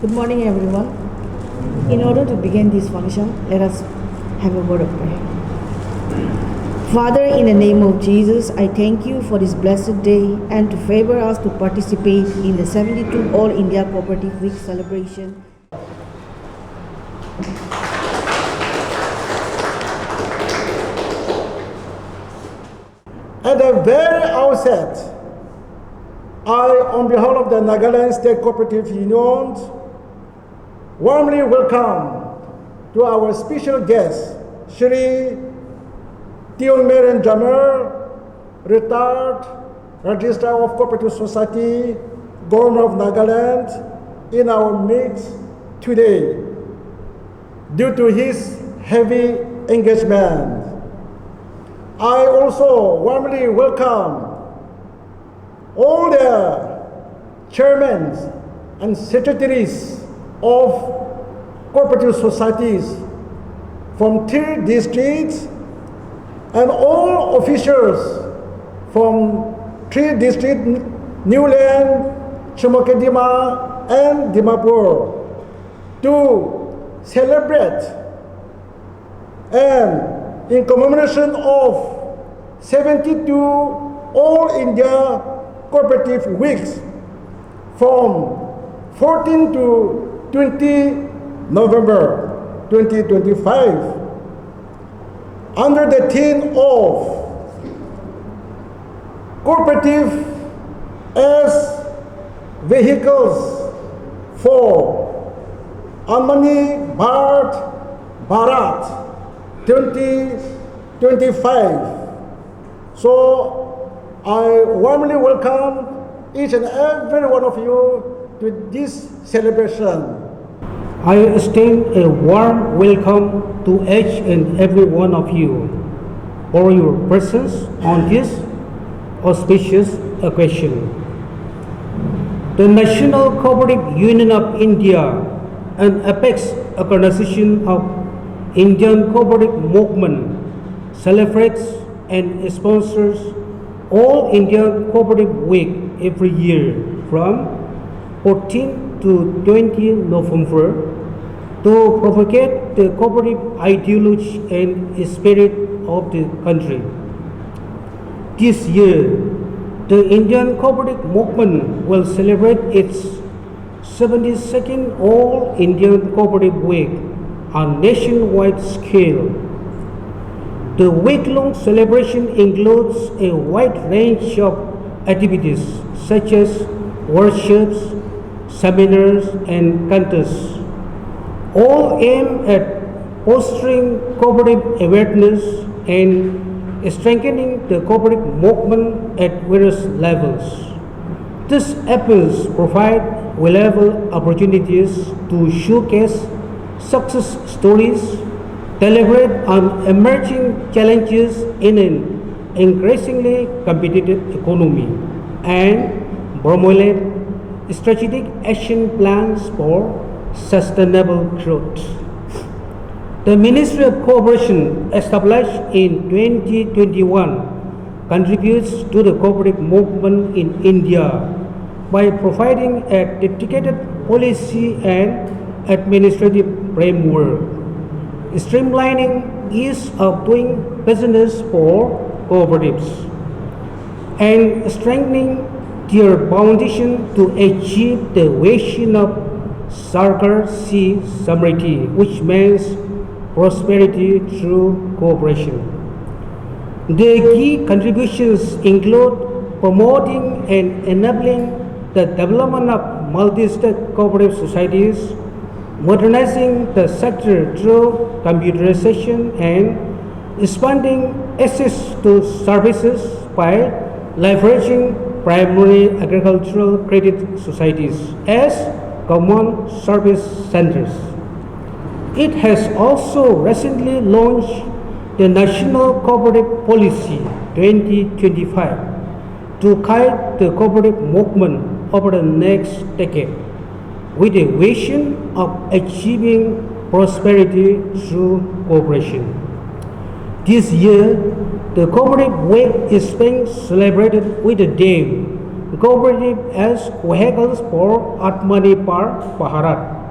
Good morning, everyone. In order to begin this function, let us have a word of prayer. Father, in the name of Jesus, I thank you for this blessed day and to favor us to participate in the 72 All India Cooperative Week celebration. At the very outset, I, on behalf of the Nagaland State Co-operative Union, warmly welcome to our special guest, Shri Tiongmeren Jammer, retired Registrar of Cooperative Society, Governor of Nagaland, in our midst today due to his heavy engagement. I also warmly welcome all the chairmen and secretaries of cooperative societies from 3 districts and all officials from 3 districts, Newland, Chumokadima, and Dimapur, to celebrate and in commemoration of 72 All India Cooperative Weeks from 14 to 20 November 2025 under the theme of Cooperative as Vehicles for Atmanirbhar Bharat 2025. So I warmly welcome each and every one of you to this celebration. I extend a warm welcome to each and every one of you for your presence on this auspicious occasion. The National Cooperative Union of India, an apex organization of Indian cooperative movement, celebrates and sponsors All India Cooperative Week every year from 14 to 20 November to propagate the cooperative ideology and spirit of the country. This year, the Indian cooperative movement will celebrate its 72nd All Indian Cooperative Week on nationwide scale. The week-long celebration includes a wide range of activities such as workshops, seminars, and contests, all aimed at fostering cooperative awareness and strengthening the cooperative movement at various levels. These efforts provide valuable opportunities to showcase success stories, deliberate on emerging challenges in an increasingly competitive economy, and formulate strategic action plans for sustainable growth. The Ministry of Cooperation, established in 2021, contributes to the cooperative movement in India by providing a dedicated policy and administrative framework, streamlining ease of doing business for cooperatives, and strengthening their foundation to achieve the vision of Sarkar Si Samriddhi, which means prosperity through cooperation. The key contributions include promoting and enabling the development of multi-state cooperative societies, modernizing the sector through computerization, and expanding access to services by leveraging primary agricultural credit societies as common service centers. It has also recently launched the National Cooperative Policy 2025 to guide the cooperative movement over the next decade, with a vision of achieving prosperity through cooperation. This year, the Cooperative Week is being celebrated with the theme Cooperative as Vehicles for Atmanirbhar Bharat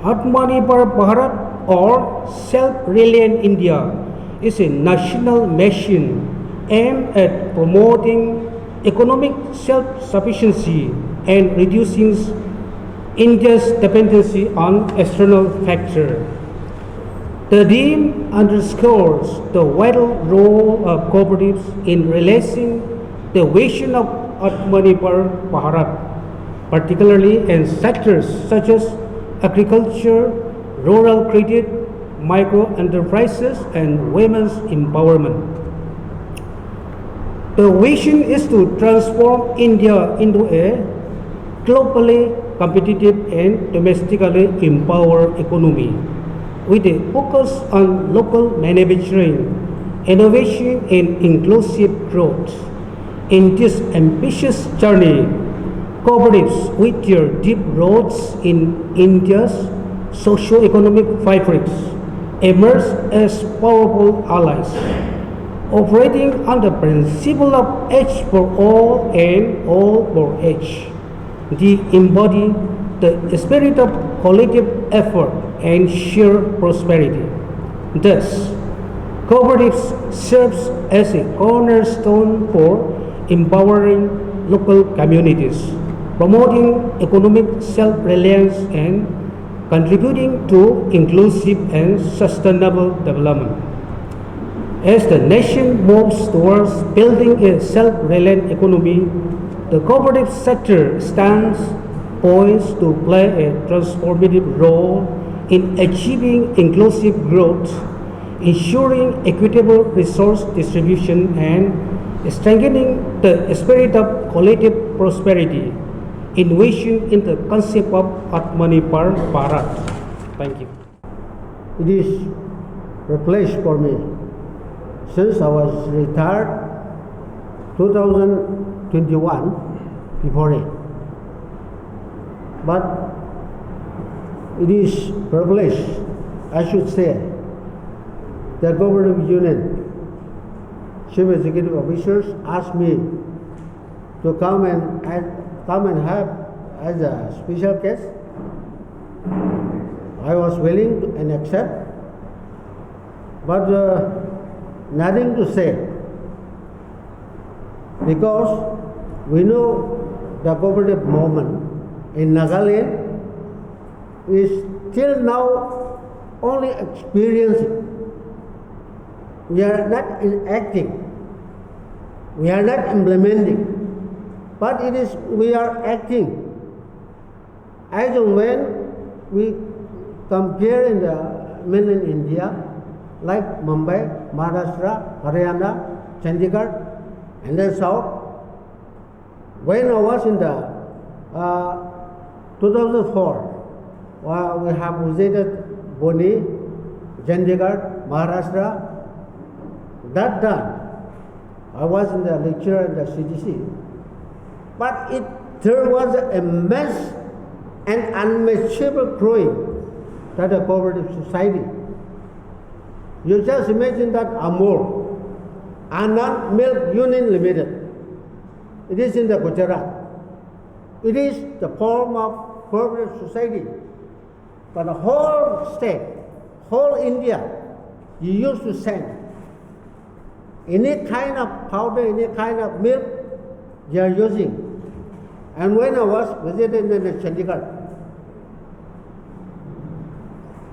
Atmanirbhar Bharat or Self-Reliant India is a national mission aimed at promoting economic self-sufficiency and reducing India's dependency on external factors. The theme underscores the vital role of cooperatives in realizing the vision of Atmanirbhar Bharat, particularly in sectors such as agriculture, rural credit, micro enterprises, and women's empowerment. The vision is to transform India into a globally competitive and domestically empowered economy with a focus on local manufacturing, innovation, and inclusive growth. In this ambitious journey, cooperatives with their deep roots in India's socio-economic fabric emerge as powerful allies, operating on the principle of each for all and all for each. They embody the spirit of collective effort and shared prosperity. Thus, cooperatives serves as a cornerstone for empowering local communities, promoting economic self-reliance and contributing to inclusive and sustainable development. As the nation moves towards building a self-reliant economy, the cooperative sector stands poised to play a transformative role in achieving inclusive growth, ensuring equitable resource distribution, and strengthening the spirit of collective prosperity, envisioned in the concept of Atmanirbhar Bharat. Thank you. It is a place for me. Since I was retired 2021 before it. But it is a privilege, I should say, the Cooperative Union Chief Executive Officers asked me to come and have as a special guest. I was willing to and accept, but nothing to say, because we know the cooperative movement in Nagaland is till now only experiencing. We are not enacting, we are not implementing, but we are acting. As and when we compare in the mainland India, like Mumbai, Maharashtra, Haryana, Chandigarh, and then South. When I was in the 2004, we have visited Boni, Chandigarh, Maharashtra. That done, I was in the lecture in the CDC. But there was a immense and unmeasurable growing that a cooperative society. You just imagine that Amul, Anand Milk Union Limited. It is in the Gujarat. It is the form of cooperative society. But the whole state, whole India, you used to send any kind of powder, any kind of milk they are using. And when I was visiting in Chandigarh,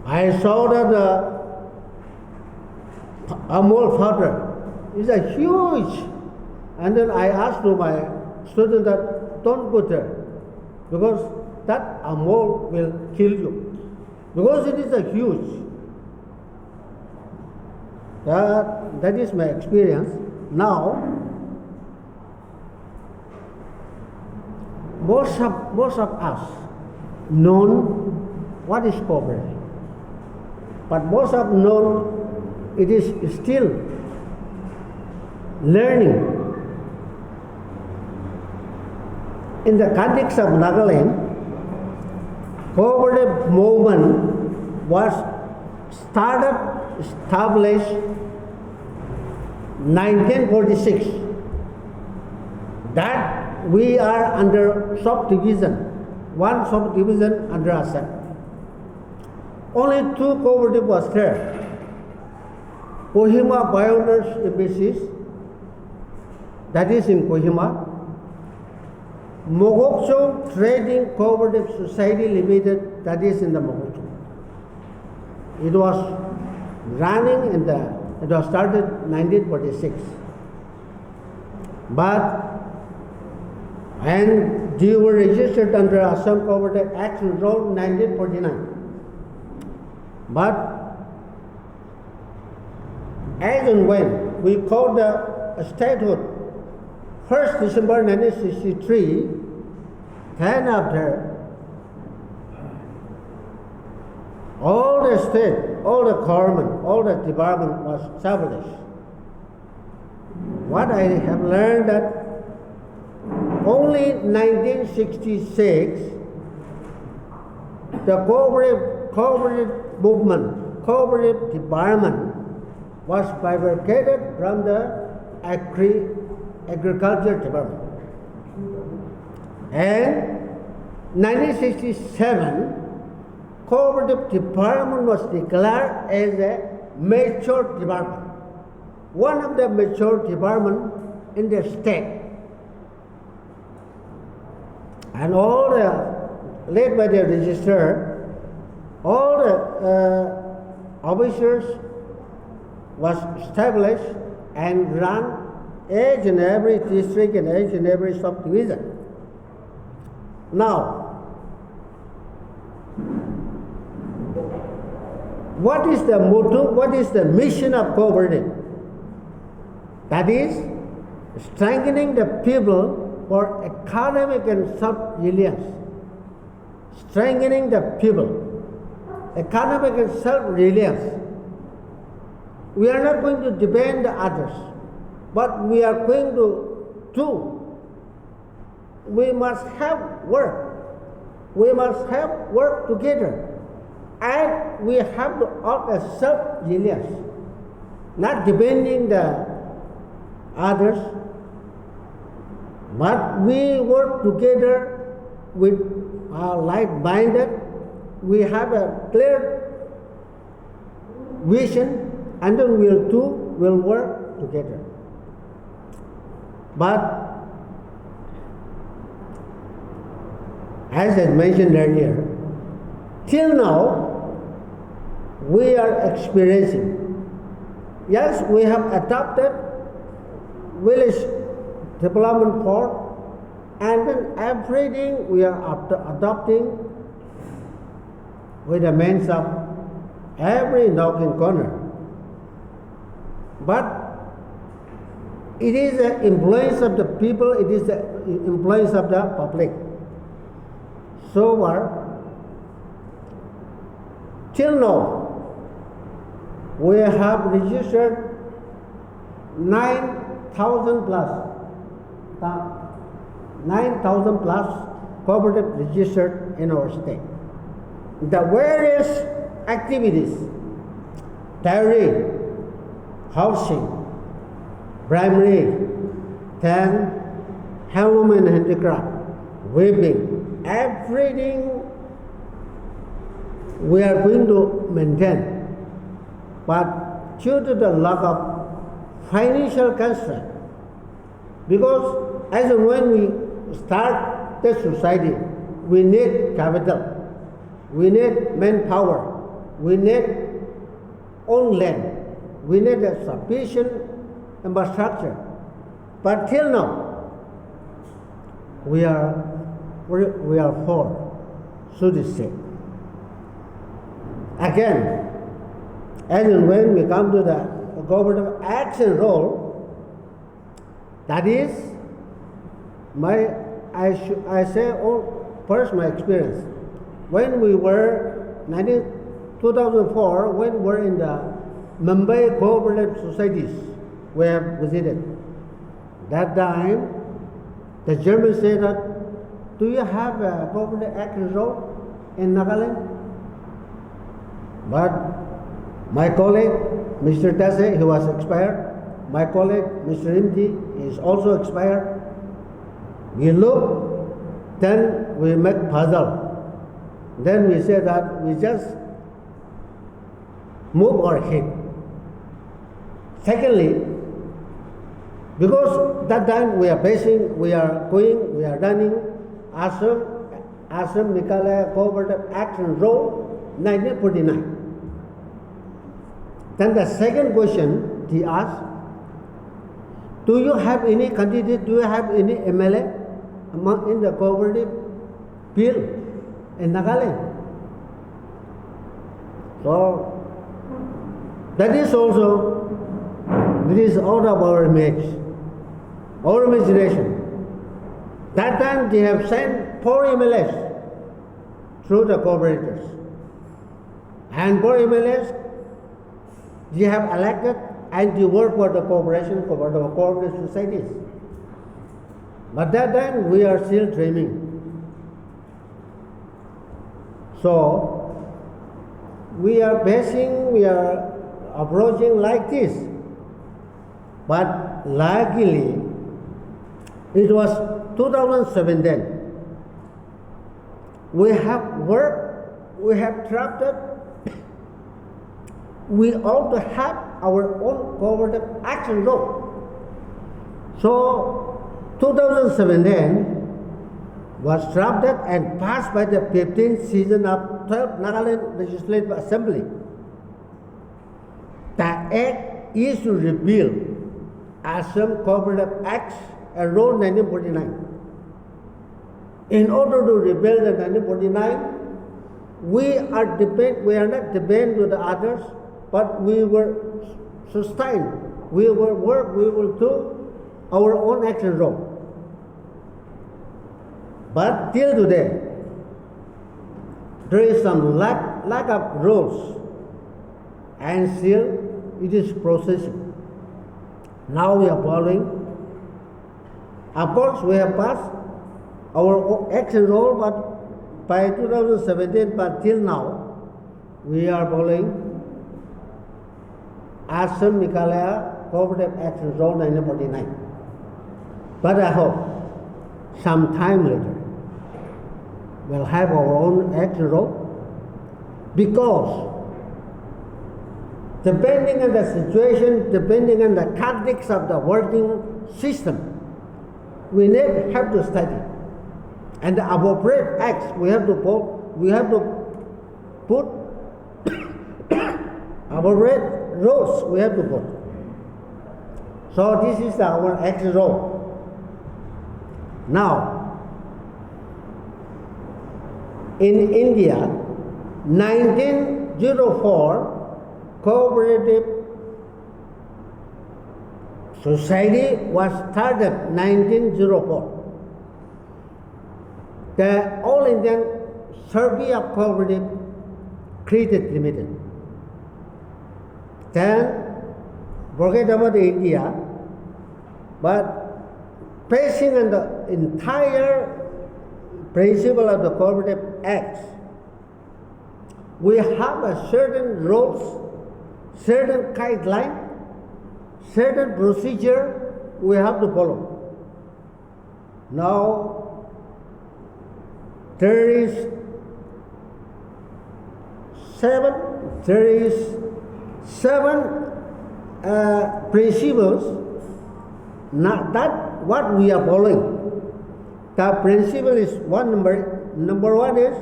I saw that the Amul powder is a huge. And then I asked to my student that don't go there, because that Amul will kill you, because it is a huge. That is my experience. Now, most of us known what is cooperative, but most of known it is still learning. In the context of Nagaland, cooperative movement was established 1946. That we are under subdivision, one subdivision under Assam. only two cooperatives was there. Kohima Biowners Species, that is in Kohima. Mogokcho Trading Cooperative Society Limited, that is in the Mogokcho. It was running it was started 1946. And they were registered under Assam Cooperative Act and Law 1949. But as and when we called the statehood 1st December 1963, then after, all the state, all the government, all the department was established. What I have learned that only 1966, the cooperative movement, cooperative department was bifurcated from the agriculture department. And 1967, cooperative department was declared as a mature department, one of the mature department in the state. And all the, led by the registrar, all the officers was established and run each and every district and each and every subdivision. Now, what is the motto, what is the mission of cooperative? That is, strengthening the people for economic and self-reliance. Strengthening the people, economic and self-reliance. We are not going to depend on others, but we are going to do. We must have work. We must have work together. And we have to act as self-reliance, not depending the others, but we work together with our like-minded. We have a clear vision, and then we'll work together. But as I mentioned earlier, till now, we are experiencing. Yes, we have adopted village development board, and then everything we are adopting with the means of every nook and corner. But it is the influence of the people, it is the influence of the public. So far, till now, we have registered 9,000 plus cooperative registered in our state. The various activities, dairy, housing, primary, then handloom and handicraft, weaving, everything we are going to maintain. But due to the lack of financial constraint, because as and when we start the society, we need capital, we need manpower, we need own land, we need a sufficient infrastructure. But till now, we are poor, so to say. Again, as and when we come to the cooperative action role, that is I say first my experience. When we were 2004, when we were in the Mumbai cooperative societies, we have visited. That time, the Germans said that, do you have a cooperative action role in Nagaland? But my colleague, Mr. Tase, he was expired. My colleague, Mr. Imti, is also expired. We look, then we make puzzle. Then we say that we just move ahead. Secondly, because that time we are running Assam Meghalaya Cooperative Action Role 1949. Then the second question he asked, do you have any candidate, do you have any MLA in the cooperative field in Nagaland? So that is also, this is out of our image, our imagination. That time they have sent 4 MLAs through the cooperators. And 4 MLAs they have elected and they work for the cooperation, for the cooperative societies. But that time we are still dreaming. So we are approaching like this. But luckily, it was 2017. We have worked, we have drafted, we also have our own cooperative action law. So 2017 was drafted and passed by the 15th session of 12th Nagaland Legislative Assembly. The act is to repeal Assam Cooperative Act and Law 1949. In order to repeal the 1949, we are not dependent to the others, but we were sustained. We will work, we will do our own action law. But till today, there is some lack of rules, and still it is processing. Now we are following. Of course, we have passed our action law, but by 2017, but till now, we are following Assam Meghalaya Cooperative Action Law 1949. But I hope some time later we'll have our own action law, because depending on the situation, depending on the tactics of the working system, we have to study. And the appropriate acts we have to put appropriate rules we have to put. So this is our action law. Now, in India, 1904 cooperative society was started 1904. The All Indian Co-operative created limited. Then forget about India, but basing on the entire principle of the Cooperative Act, we have a certain rules, certain guideline, certain procedure we have to follow. Now, there is seven principles. Not that what we are following. The principle is number one is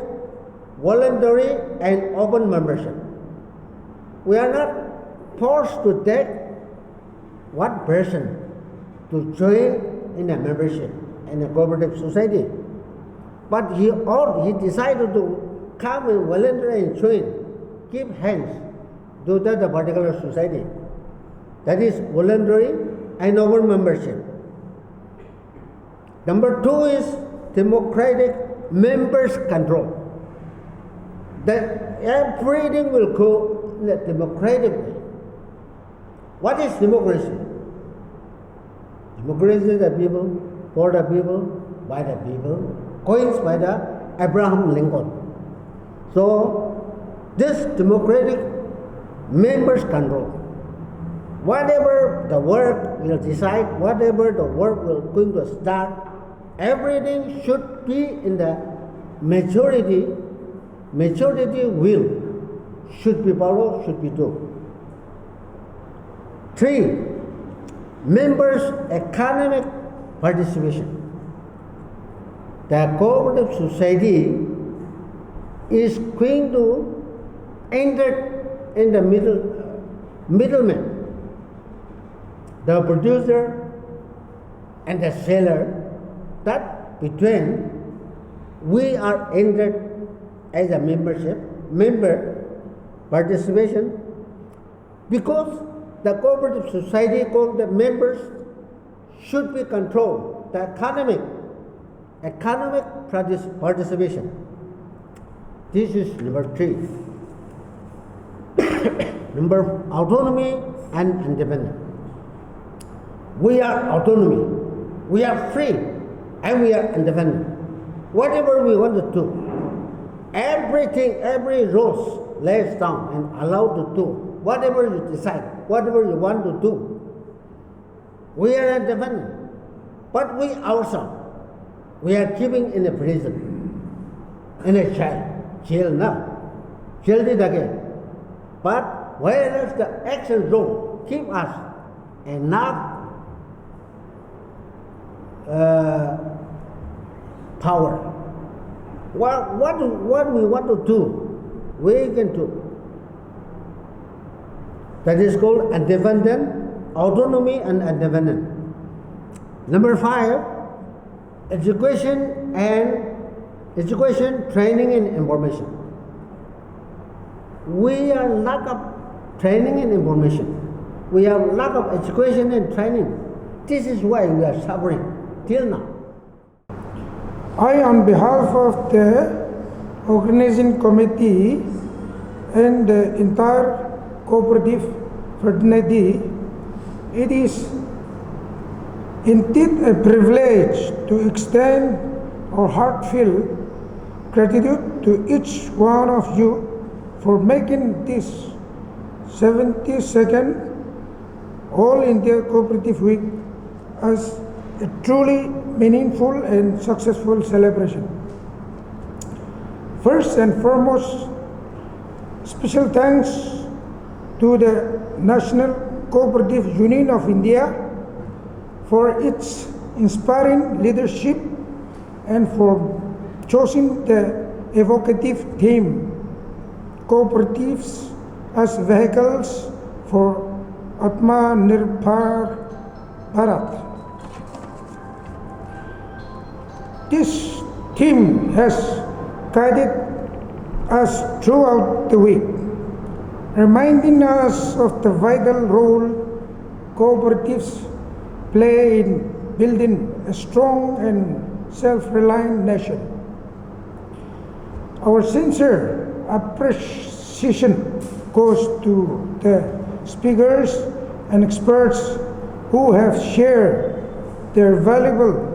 voluntary and open membership. We are not forced to take one person to join in a membership in a cooperative society. But he decided to come and voluntarily and join, give hands to that particular society. That is voluntary and open membership. Number two is democratic members control. That everything will go in a democratic way. What is democracy? Democracy is the people, for the people, by the people, coins by the Abraham Lincoln. So this democratic members control. Whatever the work will decide, whatever the work will going to start, everything should be in the majority will should be followed, should be done. 3. Members' economic participation. The cooperative society is going to enter in the middleman, the producer and the seller, that between we are entered as a member participation, because the cooperative society called the members should be controlled, the economic participation. This is number 3. Number autonomy and independence. We are autonomy, we are free, and we are independent. Whatever we want to do, everything, every rules lays down and allowed to do. Whatever you decide, whatever you want to do, we are independent. But we ourselves, we are keeping in a prison, in a jail now, jailed it again. But whereas the action rule keep us enough power. What we want to do, we can do. That is called independent, autonomy and independent. Number 5, education, training and information. We are lack of training and information. We have lack of education and training. This is why we are suffering till now. I, on behalf of the organizing committee and the entire cooperative fraternity, it is indeed a privilege to extend our heartfelt gratitude to each one of you for making this 72nd All India Cooperative Week as a truly meaningful and successful celebration. First and foremost, special thanks to the National Cooperative Union of India for its inspiring leadership and for choosing the evocative theme, Cooperatives as Vehicles for Atmanirbhar Bharat. This theme has guided us throughout the week, reminding us of the vital role cooperatives play in building a strong and self-reliant nation. Our sincere appreciation goes to the speakers and experts who have shared their valuable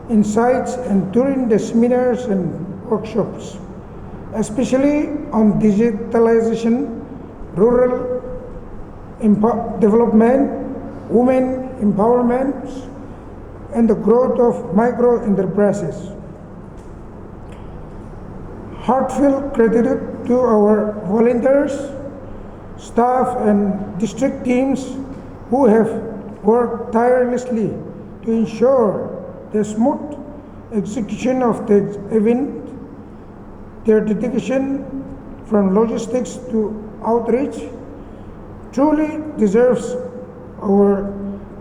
insights and during the seminars and workshops, especially on digitalization, rural development, women empowerment, and the growth of micro enterprises. Heartfelt gratitude to our volunteers, staff, and district teams who have worked tirelessly to ensure the smooth execution of the event. Their dedication from logistics to outreach truly deserves our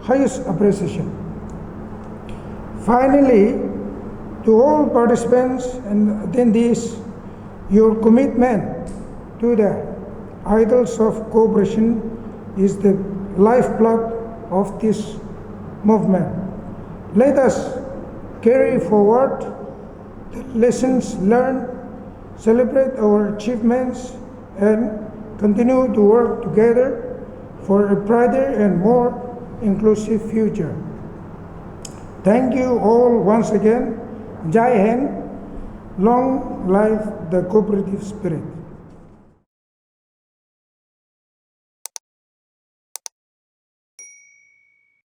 highest appreciation. Finally, to all participants and attendees, your commitment to the ideals of cooperation is the lifeblood of this movement. Let us carry forward the lessons learned, celebrate our achievements, and continue to work together for a brighter and more inclusive future. Thank you all once again. Jai Hind. Long life the cooperative spirit.